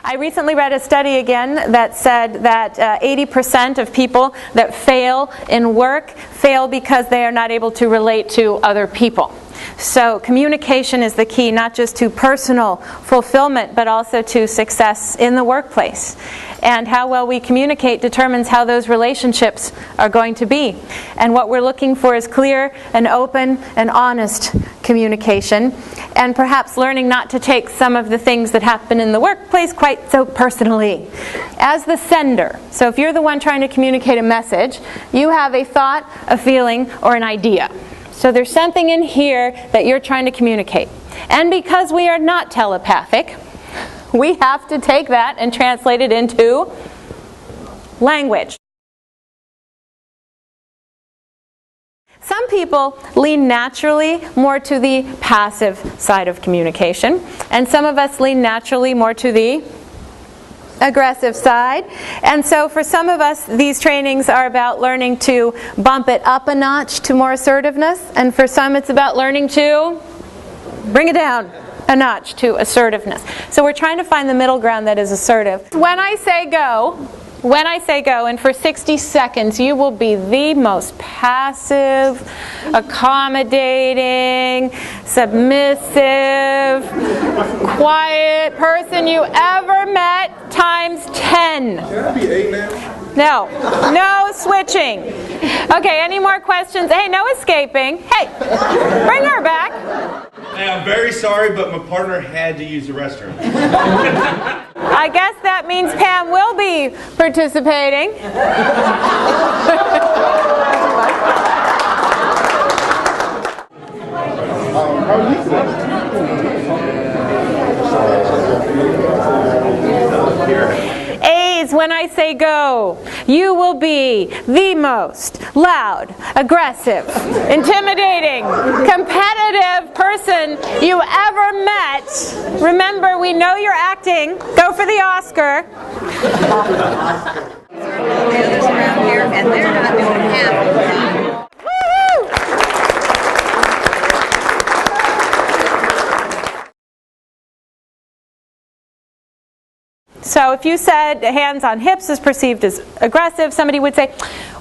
I recently read a study again that said that 80% of people that fail in work fail because they are not able to relate to other people. So communication is the key, not just to personal fulfillment, but also to success in the workplace. And how well we communicate determines how those relationships are going to be. And what we're looking for is clear and open and honest communication, and perhaps learning not to take some of the things that happen in the workplace quite so personally. As the sender, so if you're the one trying to communicate a message, you have a thought, a feeling, or an idea. So there's something in here that you're trying to communicate. And because we are not telepathic, we have to take that and translate it into language. Some people lean naturally more to the passive side of communication, and some of us lean naturally more to the aggressive side. And so for some of us, these trainings are about learning to bump it up a notch to more assertiveness, and for some it's about learning to bring it down a notch to assertiveness. So we're trying to find the middle ground that is assertive. When I say go, and for 60 seconds you will be the most passive, accommodating, submissive, quiet person you ever met times 10. Can I be 8 now? No switching. Okay, any more questions? Hey, no escaping. Hey, bring her back. Hey, I'm very sorry, but my partner had to use the restroom. I guess that means Pam will be participating. How are you today? A's, when I say go, you will be the most loud, aggressive, intimidating, competitive person you ever met. Remember, we know you're acting. Go for the Oscar. The others around here, and they're not doing half of that. So if you said hands on hips is perceived as aggressive, somebody would say,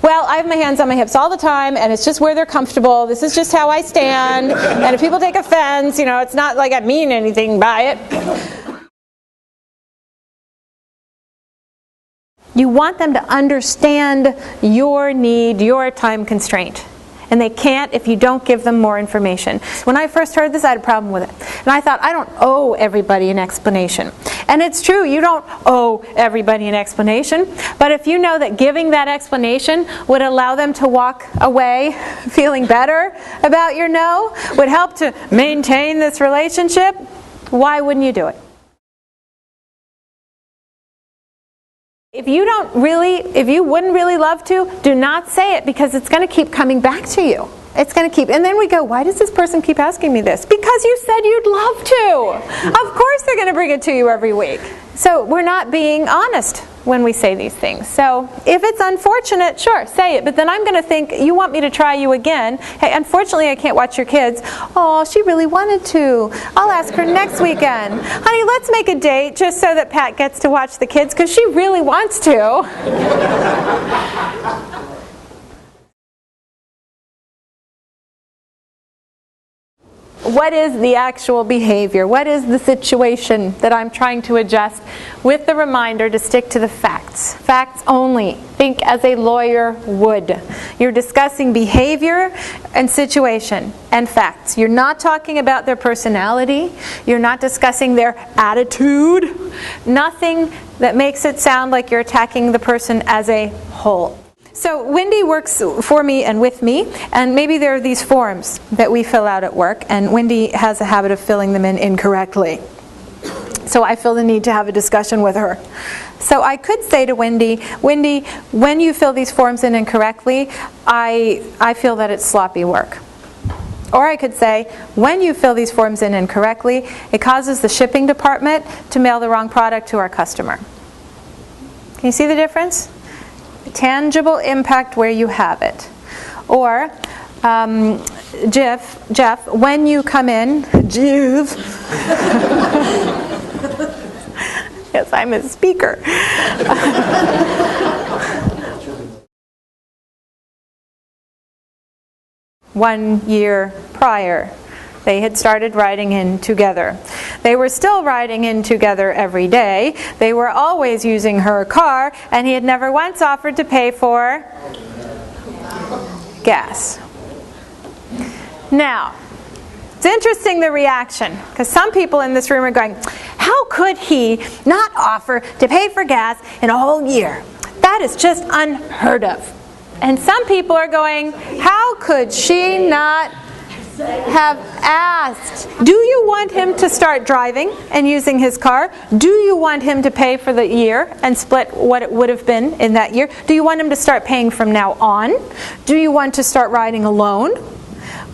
well, I have my hands on my hips all the time, and it's just where they're comfortable. This is just how I stand. And if people take offense, it's not like I mean anything by it. You want them to understand your need, your time constraint. And they can't if you don't give them more information. When I first heard this, I had a problem with it. And I thought, I don't owe everybody an explanation. And it's true, you don't owe everybody an explanation. But if you know that giving that explanation would allow them to walk away feeling better about your no, would help to maintain this relationship, why wouldn't you do it? If you wouldn't really love to, do not say it, because it's going to keep coming back to you. It's going to keep, and then we go, why does this person keep asking me this? Because you said you'd love to. Of course they're going to bring it to you every week. So we're not being honest when we say these things. So if it's unfortunate, sure, say it. But then I'm going to think, you want me to try you again. Hey, unfortunately I can't watch your kids. Oh, she really wanted to. I'll ask her next weekend. Honey, let's make a date just so that Pat gets to watch the kids, because she really wants to. What is the actual behavior? What is the situation that I'm trying to adjust, with the reminder to stick to the facts? Facts only. Think as a lawyer would. You're discussing behavior and situation and facts. You're not talking about their personality. You're not discussing their attitude. Nothing that makes it sound like you're attacking the person as a whole. So Wendy works for me and with me, and maybe there are these forms that we fill out at work, and Wendy has a habit of filling them in incorrectly. So I feel the need to have a discussion with her. So I could say to Wendy, when you fill these forms in incorrectly, I feel that it's sloppy work. Or I could say, when you fill these forms in incorrectly, it causes the shipping department to mail the wrong product to our customer. Can you see the difference? Tangible impact where you have it. Or Jeff, when you come in, Yes, I'm a speaker. 1 year prior, they had started riding in together. They were still riding in together every day. They were always using her car, and he had never once offered to pay for gas. Now, it's interesting, the reaction, because some people in this room are going, how could he not offer to pay for gas in a whole year? That is just unheard of. And some people are going, how could she not have asked? Do you want him to start driving and using his car? Do you want him to pay for the year and split what it would have been in that year? Do you want him to start paying from now on? Do you want to start riding alone?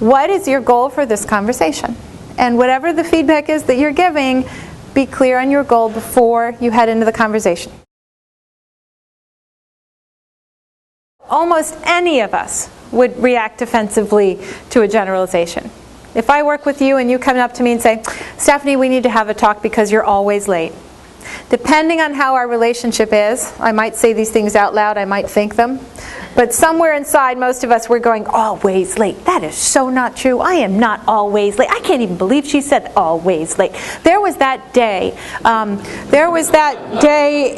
What is your goal for this conversation? And whatever the feedback is that you're giving, be clear on your goal before you head into the conversation. Almost any of us would react defensively to a generalization. If I work with you and you come up to me and say, Stephanie, we need to have a talk because you're always late. Depending on how our relationship is, I might say these things out loud, I might think them. But somewhere inside, most of us, we're going, always late. That is so not true. I am not always late. I can't even believe she said always late. There was that day.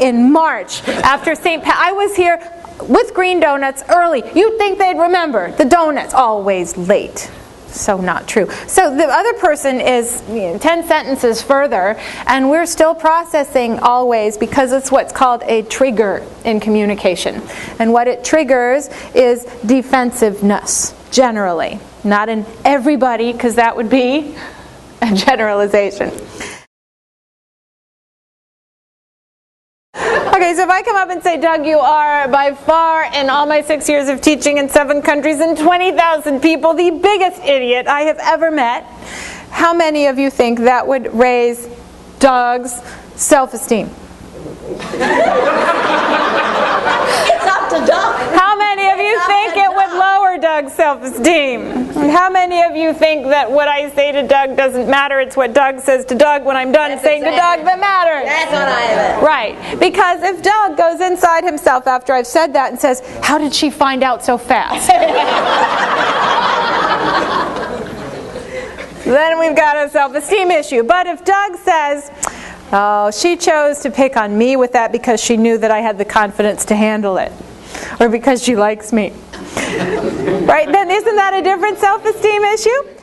In March after St. Pat. I was here with green donuts early. You'd think they'd remember. The donuts, always late. So not true. So the other person is 10 sentences further, and we're still processing always, because it's what's called a trigger in communication. And what it triggers is defensiveness, generally. Not in everybody, because that would be a generalization. Okay, so if I come up and say, Doug, you are by far, in all my 6 years of teaching in 7 countries and 20,000 people, the biggest idiot I have ever met, how many of you think that would raise Doug's self-esteem? It's up to Doug. How many of you think it would lower Doug's self-esteem? And how many of you think that what I say to Doug doesn't matter? It's what Doug says to Doug when I'm done saying to Doug that matters. That's what I have. Right. Because if Doug goes inside himself after I've said that and says, how did she find out so fast? Then we've got a self-esteem issue. But if Doug says, oh, she chose to pick on me with that because she knew that I had the confidence to handle it, or because she likes me. Right? Then isn't that a different self-esteem issue?